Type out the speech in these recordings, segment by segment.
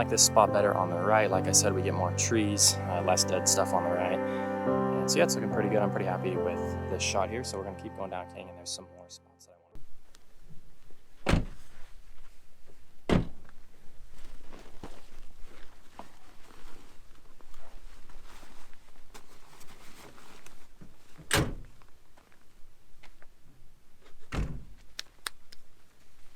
like this spot better on the right. Like I said, we get more trees, less dead stuff on the right. And so yeah, it's looking pretty good. I'm pretty happy with this shot here. So we're gonna keep going down Canyon. There's some more spots that I want.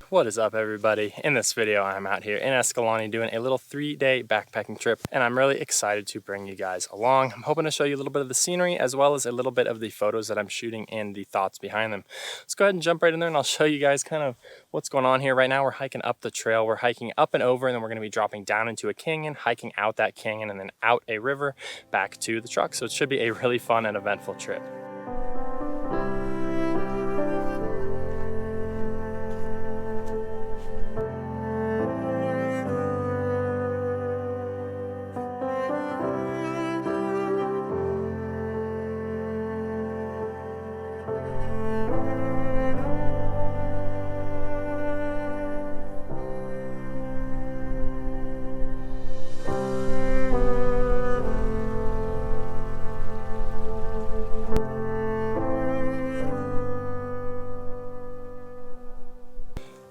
What is up, everybody? In this video, I'm out here in Escalante doing a little 3-day backpacking trip, and I'm really excited to bring you guys along. I'm hoping to show you a little bit of the scenery as well as a little bit of the photos that I'm shooting and the thoughts behind them. Let's go ahead and jump right in there and I'll show you guys kind of what's going on here. Right now, we're hiking up the trail. We're hiking up and over, and then we're going to be dropping down into a canyon, hiking out that canyon, and then out a river back to the truck. So it should be a really fun and eventful trip.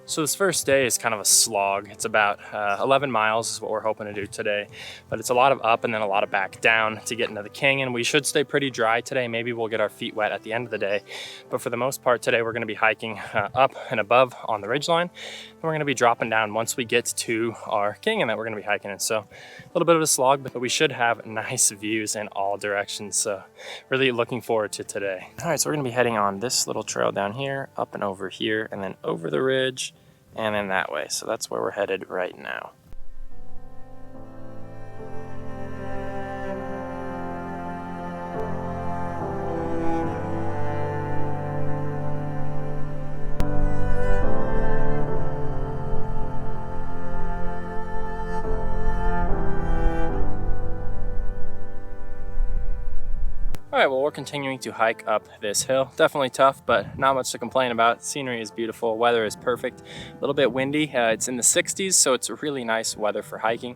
So this first day is kind of a slog. It's about 11 miles is what we're hoping to do today, but it's a lot of up and then a lot of back down to get into the canyon. We should stay pretty dry today. Maybe we'll get our feet wet at the end of the day, but for the most part today, we're gonna be hiking up and above on the ridgeline. And we're gonna be dropping down once we get to our canyon that we're gonna be hiking in. So a little bit of a slog, but we should have nice views in all directions. So really looking forward to today. All right, so we're gonna be heading on this little trail down here, up and over here, and then over the ridge, and then that way. So that's where we're headed right now. All right, well, we're continuing to hike up this hill. Definitely tough, but not much to complain about. Scenery is beautiful, weather is perfect. A little bit windy, it's in the 60s, so it's really nice weather for hiking.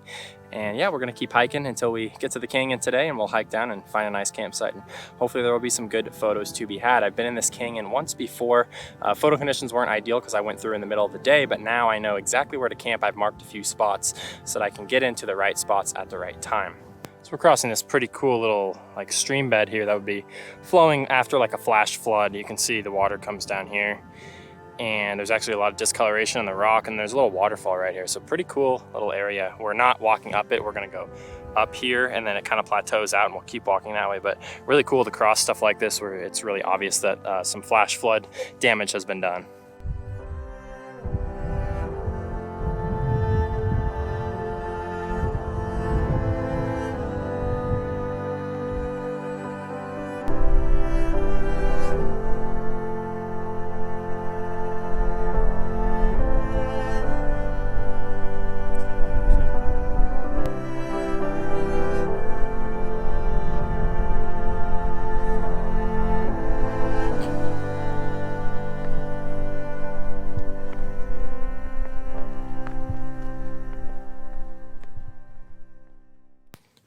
And yeah, we're gonna keep hiking until we get to the canyon today, and we'll hike down and find a nice campsite. And hopefully there will be some good photos to be had. I've been in this canyon once before. Photo conditions weren't ideal because I went through in the middle of the day, but now I know exactly where to camp. I've marked a few spots so that I can get into the right spots at the right time. So we're crossing this pretty cool little like stream bed here that would be flowing after like a flash flood. You can see the water comes down here, and there's actually a lot of discoloration in the rock, and there's a little waterfall right here. So pretty cool little area. We're not walking up it, we're gonna go up here, and then it kind of plateaus out and we'll keep walking that way. But really cool to cross stuff like this where it's really obvious that some flash flood damage has been done.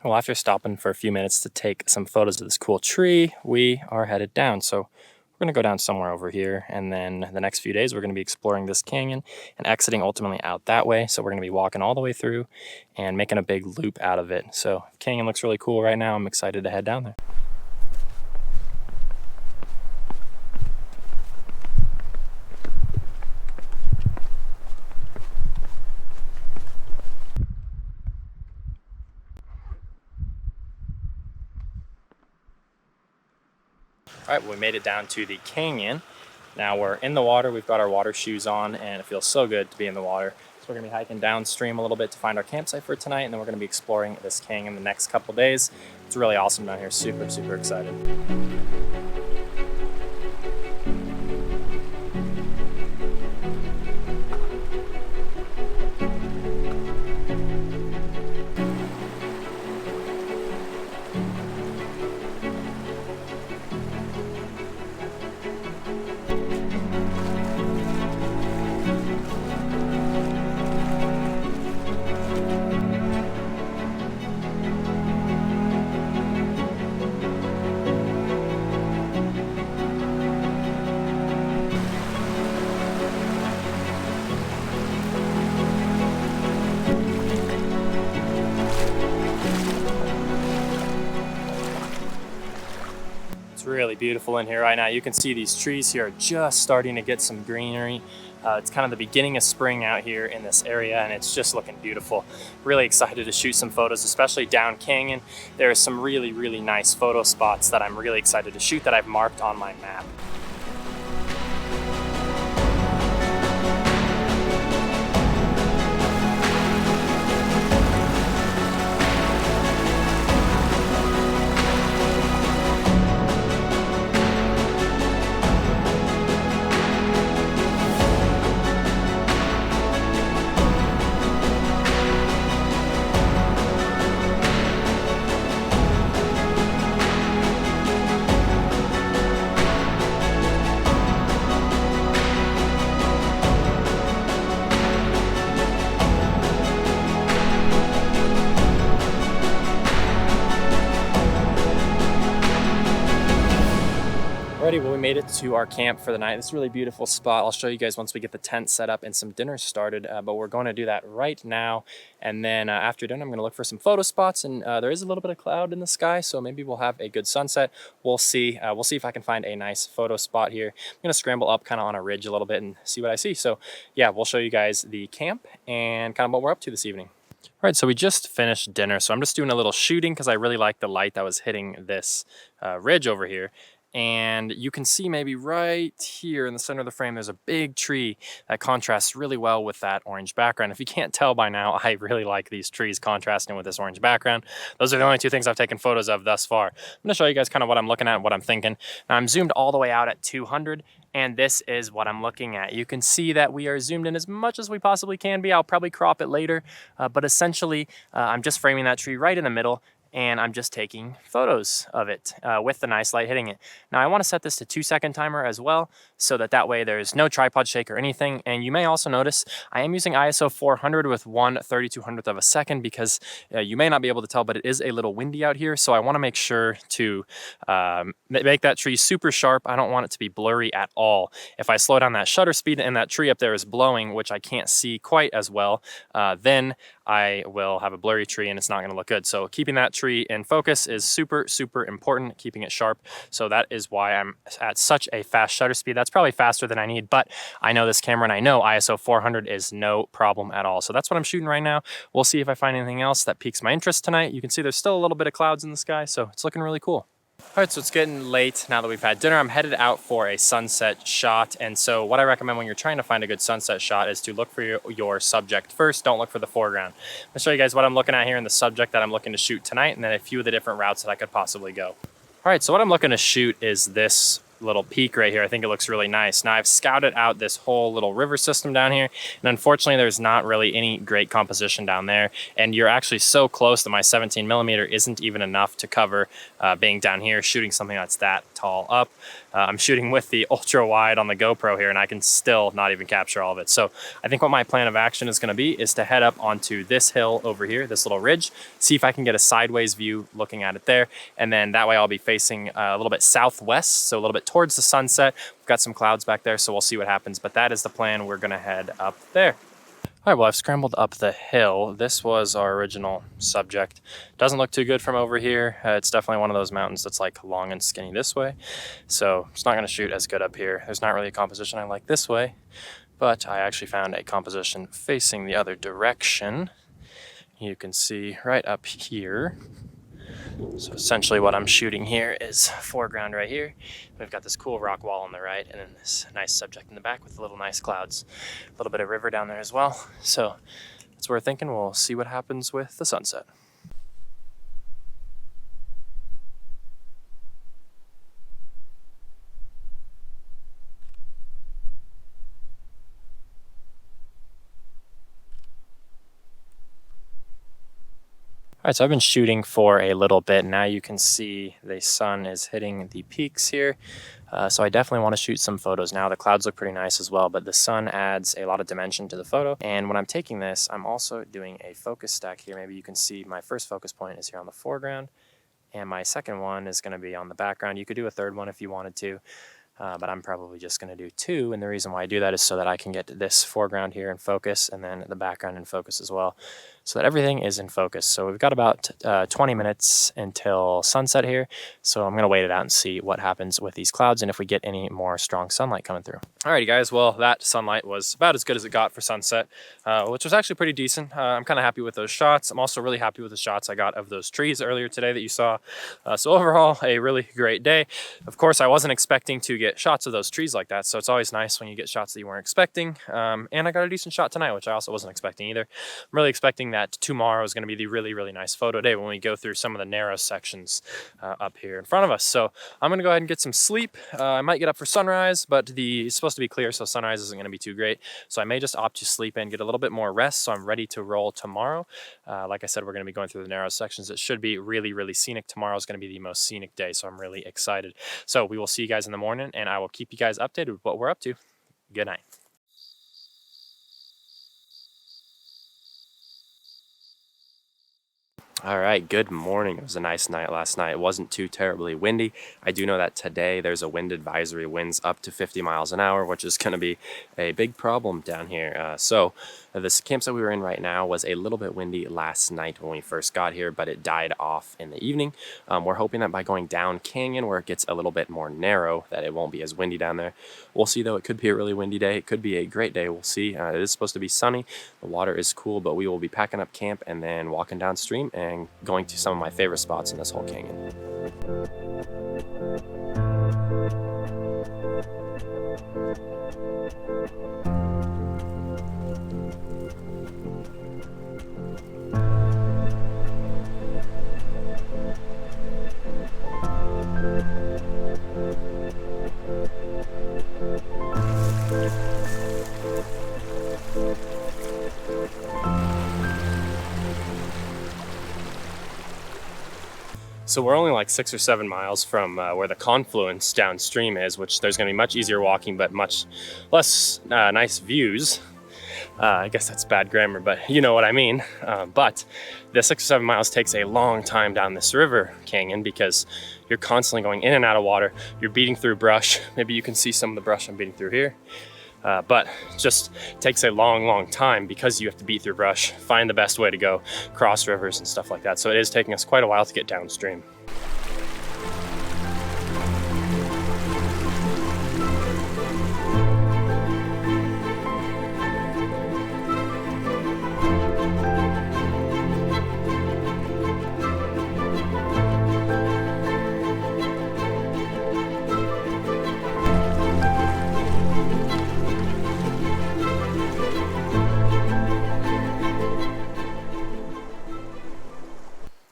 Well, after stopping for a few minutes to take some photos of this cool tree, we are headed down. So we're gonna go down somewhere over here, and then the next few days we're gonna be exploring this canyon and exiting ultimately out that way. So we're gonna be walking all the way through and making a big loop out of it. So the canyon looks really cool right now. I'm excited to head down there. All right, well, we made it down to the canyon. Now we're in the water. We've got our water shoes on, and it feels so good to be in the water. So we're gonna be hiking downstream a little bit to find our campsite for tonight, and then we're gonna be exploring this canyon the next couple days. It's really awesome down here. Super, super excited. It's really beautiful in here right now. You can see these trees here are just starting to get some greenery. It's kind of the beginning of spring out here in this area, and it's just looking beautiful. Really excited to shoot some photos, especially down canyon. There are some really, really nice photo spots that I'm really excited to shoot that I've marked on my map. Alrighty, well, we made it to our camp for the night. This is a really beautiful spot. I'll show you guys once we get the tent set up and some dinner started, but we're going to do that right now. And then after dinner, I'm going to look for some photo spots, and there is a little bit of cloud in the sky, so maybe we'll have a good sunset. We'll see. We'll see if I can find a nice photo spot here. I'm going to scramble up kind of on a ridge a little bit and see what I see. So yeah, we'll show you guys the camp and kind of what we're up to this evening. All right, so we just finished dinner, so I'm just doing a little shooting because I really like the light that was hitting this ridge over here. And you can see maybe right here in the center of the frame, there's a big tree that contrasts really well with that orange background. If you can't tell by now, I really like these trees contrasting with this orange background. Those are the only two things I've taken photos of thus far. I'm gonna show you guys kind of what I'm looking at and what I'm thinking. Now I'm zoomed all the way out at 200, and this is what I'm looking at. You can see that we are zoomed in as much as we possibly can be. I'll probably crop it later, but essentially I'm just framing that tree right in the middle, and I'm just taking photos of it with the nice light hitting it. Now I want to set this to 2-second timer as well, so that way there's no tripod shake or anything. And you may also notice I am using ISO 400 with 1/3200th of a second because you may not be able to tell, but it is a little windy out here. So I want to make sure to make that tree super sharp. I don't want it to be blurry at all. If I slow down that shutter speed and that tree up there is blowing, which I can't see quite as well, then I will have a blurry tree and it's not going to look good. So keeping that tree in focus is super, super important, keeping it sharp. So that is why I'm at such a fast shutter speed. That's probably faster than I need, but I know this camera and I know ISO 400 is no problem at all. So that's what I'm shooting right now. We'll see if I find anything else that piques my interest tonight. You can see there's still a little bit of clouds in the sky, so it's looking really cool. All right, so it's getting late now that we've had dinner. I'm headed out for a sunset shot. And so what I recommend when you're trying to find a good sunset shot is to look for your subject first. Don't look for the foreground. I'll show you guys what I'm looking at here in the subject that I'm looking to shoot tonight, and then a few of the different routes that I could possibly go. All right, so what I'm looking to shoot is this little peak right here. I think it looks really nice. Now I've scouted out this whole little river system down here, and unfortunately there's not really any great composition down there, and you're actually so close that my 17mm isn't even enough to cover being down here shooting something that's that tall up. I'm shooting with the ultra wide on the GoPro here, and I can still not even capture all of it. So I think what my plan of action is going to be is to head up onto this hill over here, this little ridge, see if I can get a sideways view looking at it there, and then that way I'll be facing a little bit southwest, so a little bit towards the sunset. We've got some clouds back there, so we'll see what happens, but that is the plan. We're gonna head up there. All right, well, I've scrambled up the hill. This was our original subject. Doesn't look too good from over here. It's definitely one of those mountains that's like long and skinny this way, so it's not gonna shoot as good up here. There's not really a composition I like this way, but I actually found a composition facing the other direction. You can see right up here. So essentially what I'm shooting here is foreground right here. We've got this cool rock wall on the right, and then this nice subject in the back with the little nice clouds. A little bit of river down there as well. So that's what we're thinking. We'll see what happens with the sunset. All right, so I've been shooting for a little bit. Now you can see the sun is hitting the peaks here. So I definitely want to shoot some photos now. The clouds look pretty nice as well, but the sun adds a lot of dimension to the photo. And when I'm taking this, I'm also doing a focus stack here. Maybe you can see my first focus point is here on the foreground, and my second one is going to be on the background. You could do a third one if you wanted to, but I'm probably just going to do two. And the reason why I do that is so that I can get this foreground here in focus and then the background in focus as well. so that everything is in focus. So we've got about 20 minutes until sunset here. So I'm going to wait it out and see what happens with these clouds and if we get any more strong sunlight coming through. Alrighty guys, well that sunlight was about as good as it got for sunset, which was actually pretty decent. I'm kind of happy with those shots. I'm also really happy with the shots I got of those trees earlier today that you saw. So overall, a really great day. Of course, I wasn't expecting to get shots of those trees like that, so it's always nice when you get shots that you weren't expecting. And I got a decent shot tonight, which I also wasn't expecting either. I'm really expecting that tomorrow is going to be the really, really nice photo day when we go through some of the narrow sections up here in front of us. So I'm going to go ahead and get some sleep. I might get up for sunrise, but it's supposed to be clear, so sunrise isn't going to be too great. So I may just opt to sleep and get a little bit more rest, so I'm ready to roll tomorrow. Like I said, we're going to be going through the narrow sections. It should be really, really scenic. Tomorrow is going to be the most scenic day, so I'm really excited. So we will see you guys in the morning, and I will keep you guys updated with what we're up to. Good night. All right, good morning. It was a nice night last night. It wasn't too terribly windy. I do know that today there's a wind advisory, winds up to 50 miles an hour, which is going to be a big problem down here. So this campsite we were in right now was a little bit windy last night when we first got here, but it died off in the evening. We're hoping that by going down canyon where it gets a little bit more narrow, that it won't be as windy down there. We'll see though. It could be a really windy day. It could be a great day. We'll see. It is supposed to be sunny. The water is cool, but we will be packing up camp and then walking downstream and going to some of my favorite spots in this whole canyon. So we're only like 6 or 7 miles from where the confluence downstream is, which there's going to be much easier walking, but much less nice views. I guess that's bad grammar, but you know what I mean. But the 6 or 7 miles takes a long time down this river canyon because you're constantly going in and out of water. You're beating through brush. Maybe you can see some of the brush I'm beating through here. But just takes a long time because you have to beat through brush, find the best way to go, cross rivers and stuff like that. So it is taking us quite a while to get downstream.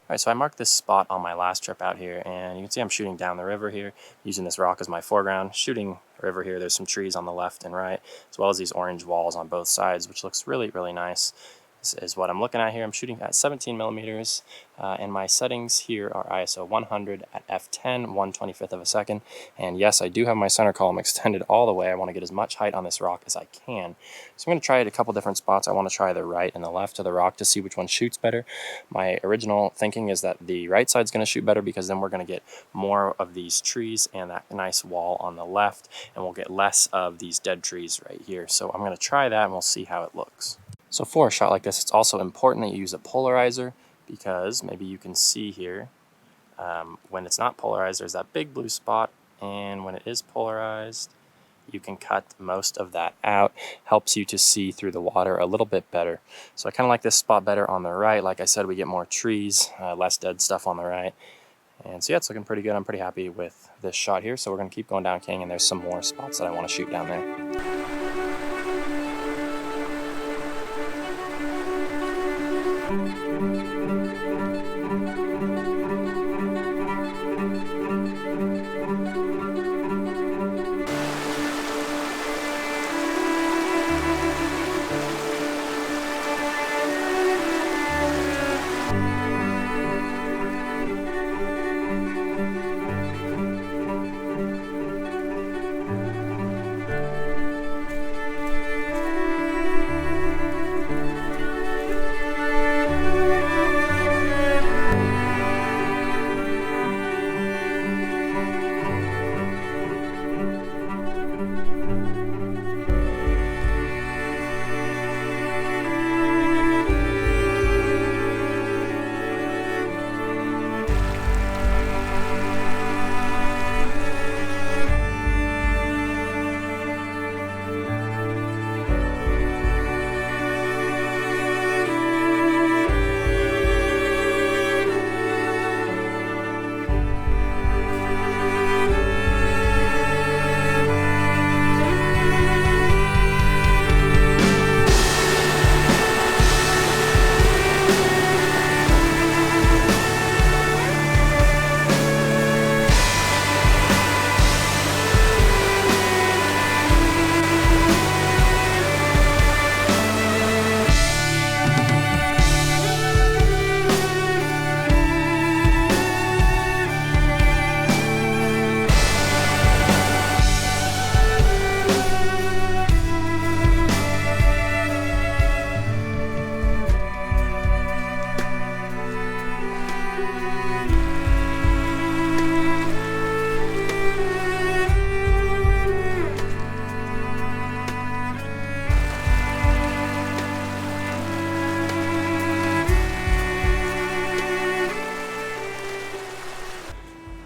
All right, so I marked this spot on my last trip out here, and you can see I'm shooting down the river here, using this rock as my foreground, shooting the river here. There's some trees on the left and right, as well as these orange walls on both sides, which looks really, really nice. This is what I'm looking at here. I'm shooting at 17 millimeters, and my settings here are ISO 100 at f10, 1/25 of a second. And yes, I do have my center column extended all the way. I want to get as much height on this rock as I can. So I'm going to try it a couple different spots. I want to try the right and the left of the rock to see which one shoots better. My original thinking is that the right side's going to shoot better because then we're going to get more of these trees and that nice wall on the left, and we'll get less of these dead trees right here. So I'm going to try that and we'll see how it looks. So for a shot like this, it's also important that you use a polarizer because maybe you can see here when it's not polarized, there's that big blue spot, and when it is polarized, you can cut most of that out. Helps you to see through the water a little bit better. So I kind of like this spot better on the right. Like I said, we get more trees, less dead stuff on the right. And so yeah, it's looking pretty good. I'm pretty happy with this shot here. So we're going to keep going down canyon. There's some more spots that I want to shoot down there.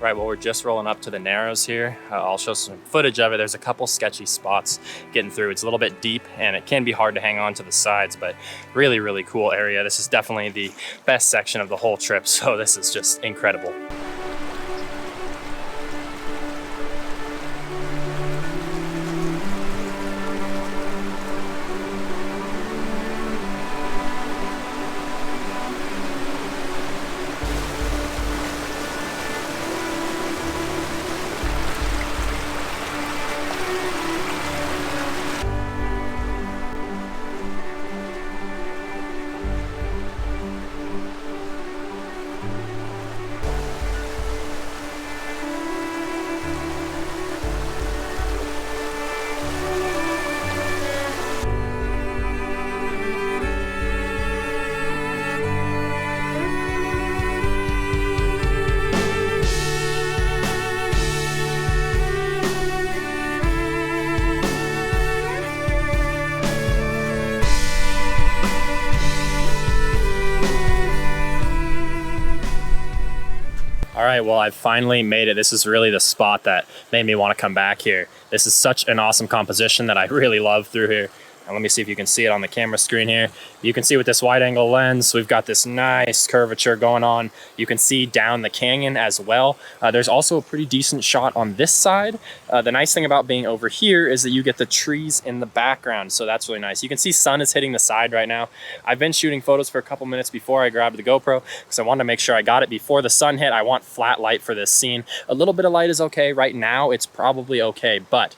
Right, well, we're just rolling up to the Narrows here. I'll show some footage of it. There's a couple sketchy spots getting through. It's a little bit deep and it can be hard to hang on to the sides, but really, really cool area. This is definitely the best section of the whole trip, so this is just incredible. All right, well, I've finally made it. This is really the spot that made me want to come back here. This is such an awesome composition that I really love through here. And let me see if you can see it on the camera screen here. You can see with this wide angle lens, we've got this nice curvature going on. You can see down the canyon as well. There's also a pretty decent shot on this side. The nice thing about being over here is that you get the trees in the background. So that's really nice. You can see sun is hitting the side right now. I've been shooting photos for a couple minutes before I grabbed the GoPro because I wanted to make sure I got it before the sun hit. I want flat light for this scene. A little bit of light is okay. Right now, it's probably okay. But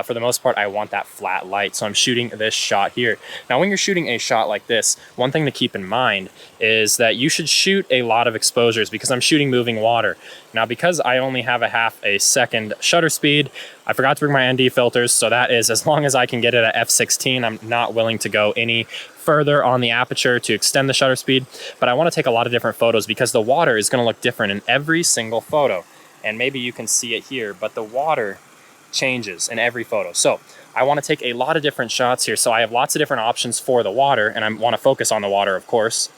for the most part, I want that flat light. So I'm shooting this shot here. Now, when you're shooting a shot like this, one thing to keep in mind is that you should shoot a lot of exposures because I'm shooting moving water. Now, because I only have a half a second shutter speed, I forgot to bring my ND filters, so that is as long as I can get it at f16. I'm not willing to go any further on the aperture to extend the shutter speed, but I want to take a lot of different photos because the water is going to look different in every single photo. And maybe you can see it here, but the water changes in every photo. So I want to take a lot of different shots here. So I have lots of different options for the water, and I want to focus on the water, of course,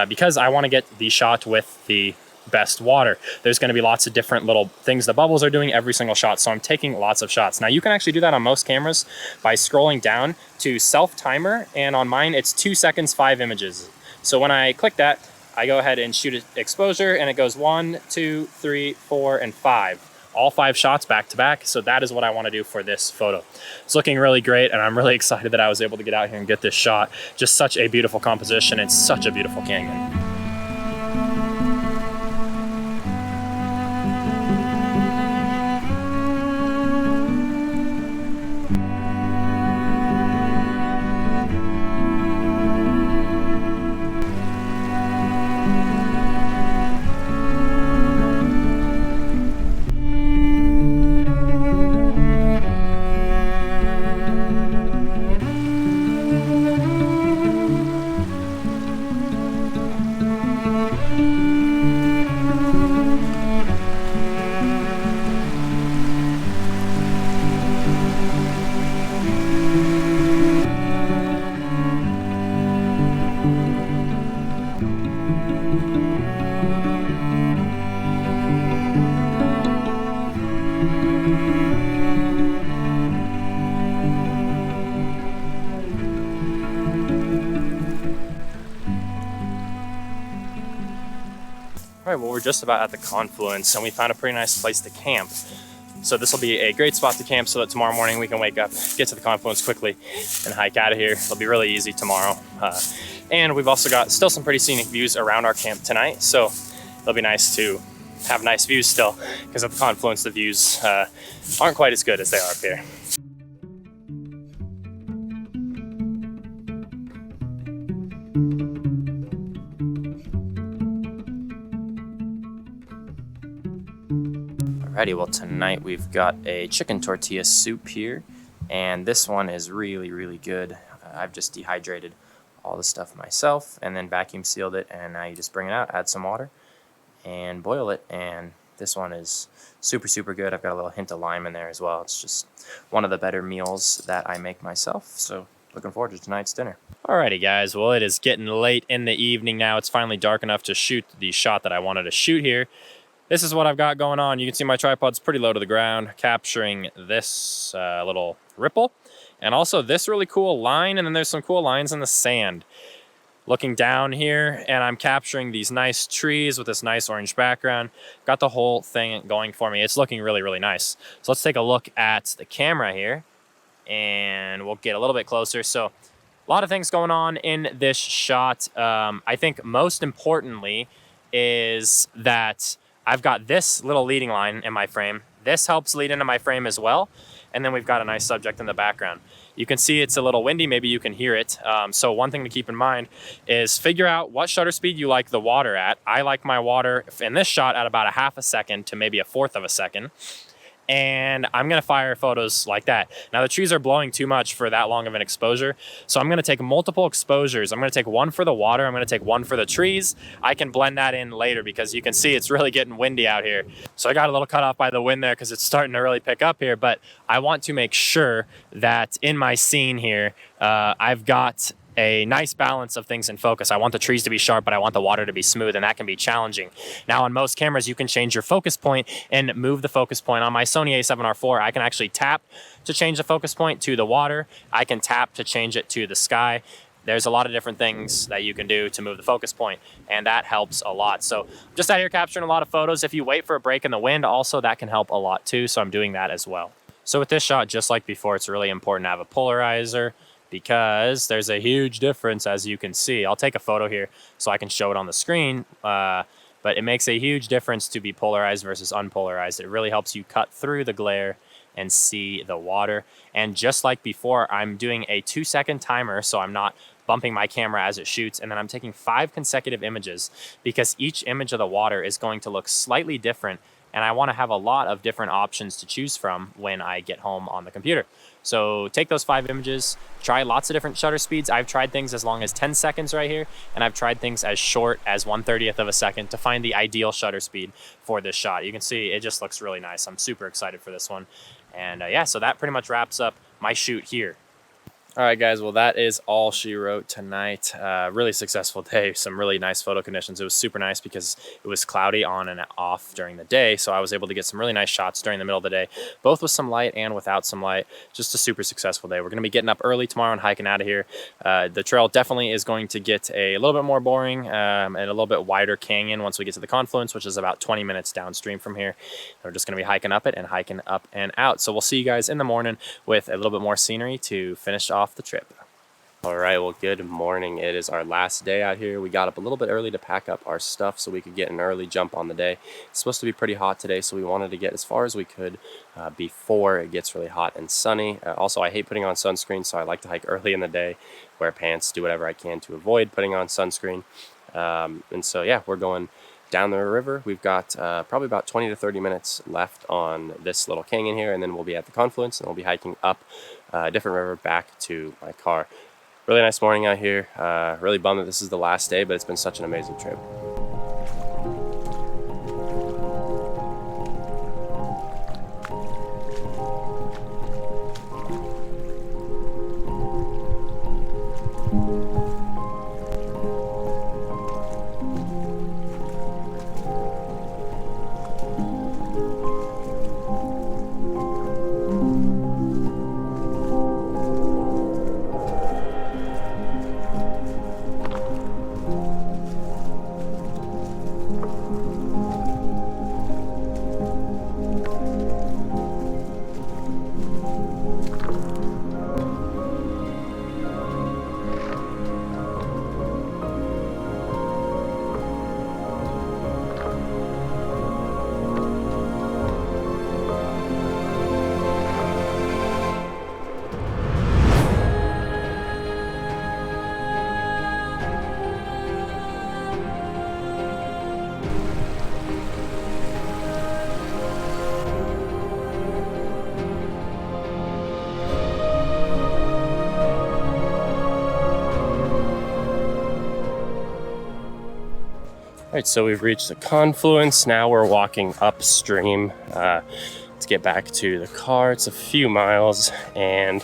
because I want to get the shot with the best water. There's going to be lots of different little things the bubbles are doing every single shot, so I'm taking lots of shots. Now, you can actually do that on most cameras by scrolling down to self timer, and on mine it's 2 seconds 5 images. So when I click that, I go ahead and shoot exposure, and it goes 1, 2, 3, 4, and 5. All 5 shots back to back. So that is what I want to do for this photo. It's looking really great, and I'm really excited that I was able to get out here and get this shot. Just such a beautiful composition and such a beautiful canyon. All right, well, we're just about at the confluence and we found a pretty nice place to camp. So this will be a great spot to camp so that tomorrow morning we can wake up, get to the confluence quickly and hike out of here. It'll be really easy tomorrow. And we've also got still some pretty scenic views around our camp tonight. So it'll be nice to have nice views still, because at the confluence, the views aren't quite as good as they are up here. Alrighty, well, tonight we've got a chicken tortilla soup here, and this one is really, really good. I've just dehydrated all the stuff myself and then vacuum sealed it, and now you just bring it out, add some water, and boil it, and this one is super, super good. I've got a little hint of lime in there as well. It's just one of the better meals that I make myself, so looking forward to tonight's dinner. Alrighty, guys, well, it is getting late in the evening now. It's finally dark enough to shoot the shot that I wanted to shoot here. this is what I've got going on. You can see my tripod's pretty low to the ground, capturing this little ripple, and also this really cool line, and then there's some cool lines in the sand. Looking down here, and I'm capturing these nice trees with this nice orange background. Got the whole thing going for me. It's looking really, really nice. So let's take a look at the camera here, and we'll get a little bit closer. So a lot of things going on in this shot. I think most importantly is that I've got this little leading line in my frame. This helps lead into my frame as well. And then we've got a nice subject in the background. You can see it's a little windy, maybe you can hear it. So one thing to keep in mind is figure out what shutter speed you like the water at. I like my water in this shot at about a half a second to maybe a fourth of a second. And I'm gonna fire photos like that. Now the trees are blowing too much for that long of an exposure, so I'm gonna take multiple exposures. I'm gonna take one for the water, I'm gonna take one for the trees. I can blend that in later because you can see it's really getting windy out here. So I got a little cut off by the wind there because it's starting to really pick up here, but I want to make sure that in my scene here, I've got a nice balance of things in focus. I want the trees to be sharp, but I want the water to be smooth, and that can be challenging. Now on most cameras, you can change your focus point and move the focus point. On my Sony a7R IV, I can actually tap to change the focus point to the water. I can tap to change it to the sky. There's a lot of different things that you can do to move the focus point, and that helps a lot. So just out here capturing a lot of photos. If you wait for a break in the wind, also that can help a lot too, so I'm doing that as well. So with this shot, just like before, it's really important to have a polarizer, because there's a huge difference, as you can see. I'll take a photo here so I can show it on the screen, but it makes a huge difference to be polarized versus unpolarized. It really helps you cut through the glare and see the water. And just like before, I'm doing a 2-second timer, so I'm not bumping my camera as it shoots, and then I'm taking 5 consecutive images because each image of the water is going to look slightly different, and I want to have a lot of different options to choose from when I get home on the computer. So take those 5 images, try lots of different shutter speeds. I've tried things as long as 10 seconds right here, and I've tried things as short as 1/30th of a second to find the ideal shutter speed for this shot. You can see it just looks really nice. I'm super excited for this one. And yeah, so that pretty much wraps up my shoot here. All right, guys, well, that is all she wrote tonight. Really successful day, some really nice photo conditions. It was super nice because it was cloudy on and off during the day, so I was able to get some really nice shots during the middle of the day, both with some light and without some light. Just a super successful day. We're going to be getting up early tomorrow and hiking out of here. The trail definitely is going to get a little bit more boring and a little bit wider canyon once we get to the confluence, which is about 20 minutes downstream from here. We're just going to be hiking up it and hiking up and out. So we'll see you guys in the morning with a little bit more scenery to finish off the trip. All right, well, good morning. It is our last day out here. We got up a little bit early to pack up our stuff so we could get an early jump on the day. It's supposed to be pretty hot today, so we wanted to get as far as we could before it gets really hot and sunny. Also, I hate putting on sunscreen, so I like to hike early in the day, wear pants, do whatever I can to avoid putting on sunscreen. And so, yeah, we're going down the river. We've got probably about 20 to 30 minutes left on this little canyon here, and then we'll be at the confluence, and we'll be hiking up a different river back to my car. Really nice morning out here. Really bummed that this is the last day, but it's been such an amazing trip. All right, so we've reached the confluence. Now we're walking upstream to get back to the car. It's a few miles, and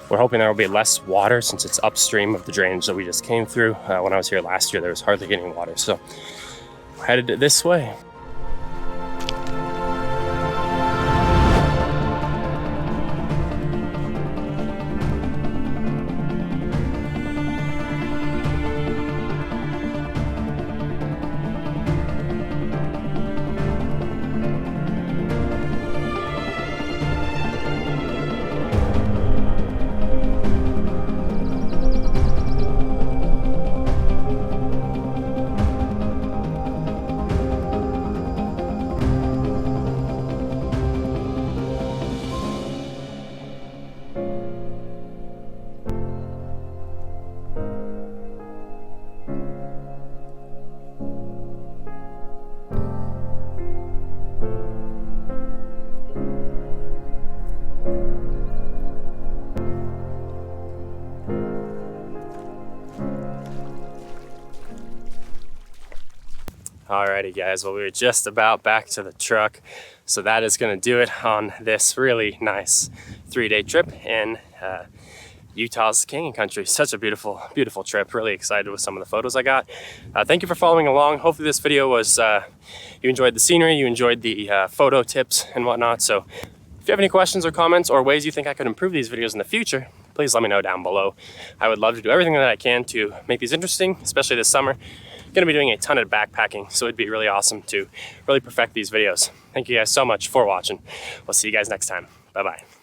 we're hoping there will be less water since it's upstream of the drainage that we just came through. When I was here last year, there was hardly any water, so we're headed this way. Alrighty guys, well we were just about back to the truck, so that is going to do it on this really nice 3-day trip in Utah's Canyon Country. Such a beautiful, beautiful trip. Really excited with some of the photos I got. Thank you for following along. Hopefully this video was, you enjoyed the scenery, you enjoyed the photo tips and whatnot. So if you have any questions or comments or ways you think I could improve these videos in the future, please let me know down below. I would love to do everything that I can to make these interesting, especially this summer. Going to be doing a ton of backpacking, so it'd be really awesome to really perfect these videos. Thank you guys so much for watching. We'll see you guys next time. Bye-bye.